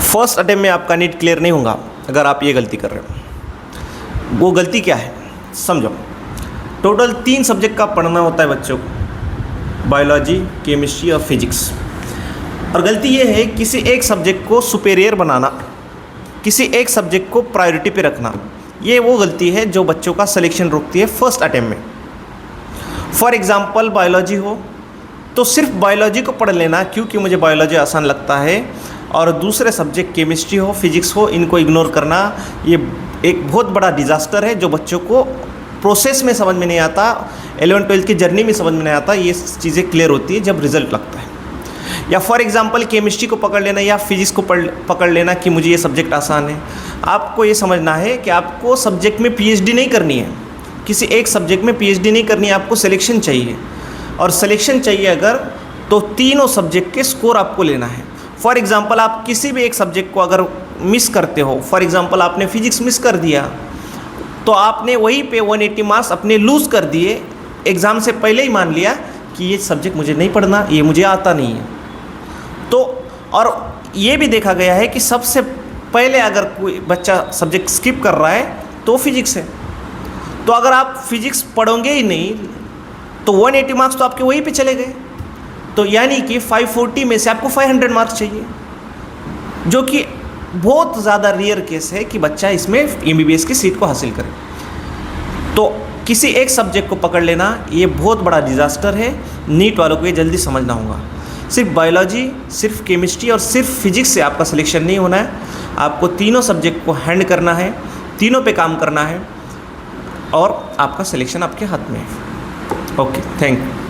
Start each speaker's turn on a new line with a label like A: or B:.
A: First attempt में आपका NEET clear नहीं होगा अगर आप ये गलती कर रहे हो। वो गलती क्या है समझो। टोटल 3 सब्जेक्ट का पढ़ना होता है बच्चों को, बायोलॉजी, केमिस्ट्री और फिजिक्स। और गलती ये है किसी एक सब्जेक्ट को सुपेरियर बनाना, किसी एक सब्जेक्ट को प्रायोरिटी पे रखना। ये वो गलती है जो बच्चों का सिलेक्शन रोकती है फर्स्ट अटेम्प्ट में। फॉर एग्ज़ाम्पल बायोलॉजी हो तो सिर्फ बायोलॉजी को पढ़ लेना क्योंकि मुझे बायोलॉजी आसान लगता है, और दूसरे सब्जेक्ट केमिस्ट्री हो, फिजिक्स हो, इनको इग्नोर करना ये एक बहुत बड़ा डिज़ास्टर है जो बच्चों को प्रोसेस में समझ में नहीं आता, 11-12 की जर्नी में समझ में नहीं आता। ये चीज़ें क्लियर होती है जब रिजल्ट लगता है। या फॉर एग्जांपल केमिस्ट्री को पकड़ लेना या फिजिक्स को पकड़ लेना कि मुझे ये सब्जेक्ट आसान है। आपको ये समझना है कि आपको सब्जेक्ट में पीएचडी नहीं करनी है, किसी एक सब्जेक्ट में पीएचडी नहीं करनी है, आपको सिलेक्शन चाहिए। और सिलेक्शन चाहिए अगर तो तीनों सब्जेक्ट के स्कोर आपको लेना है। फॉर एग्जांपल आप किसी भी एक सब्जेक्ट को अगर मिस करते हो, फॉर एग्जांपल आपने फिजिक्स मिस कर दिया तो आपने वहीं पे 180 मार्क्स अपने लूज़ कर दिए। एग्ज़ाम से पहले ही मान लिया कि ये सब्जेक्ट मुझे नहीं पढ़ना, ये मुझे आता नहीं है। तो और ये भी देखा गया है कि सबसे पहले अगर कोई बच्चा सब्जेक्ट स्किप कर रहा है तो फिजिक्स है। तो अगर आप फिजिक्स पढ़ोगे ही नहीं तो 180 मार्क्स तो आपके वहीं पे चले गए। तो यानी कि 540 में से आपको 500 मार्क्स चाहिए, जो कि बहुत ज़्यादा रेयर केस है कि बच्चा इसमें एमबीबीएस की सीट को हासिल करे। तो किसी एक सब्जेक्ट को पकड़ लेना ये बहुत बड़ा डिज़ास्टर है। नीट वालों को ये जल्दी समझना होगा। सिर्फ बायोलॉजी, सिर्फ केमिस्ट्री और सिर्फ फिजिक्स से आपका सिलेक्शन नहीं होना है। आपको तीनों सब्जेक्ट को हैंड करना है, तीनों पे काम करना है और आपका सिलेक्शन आपके हाथ में है। Okay, thank you.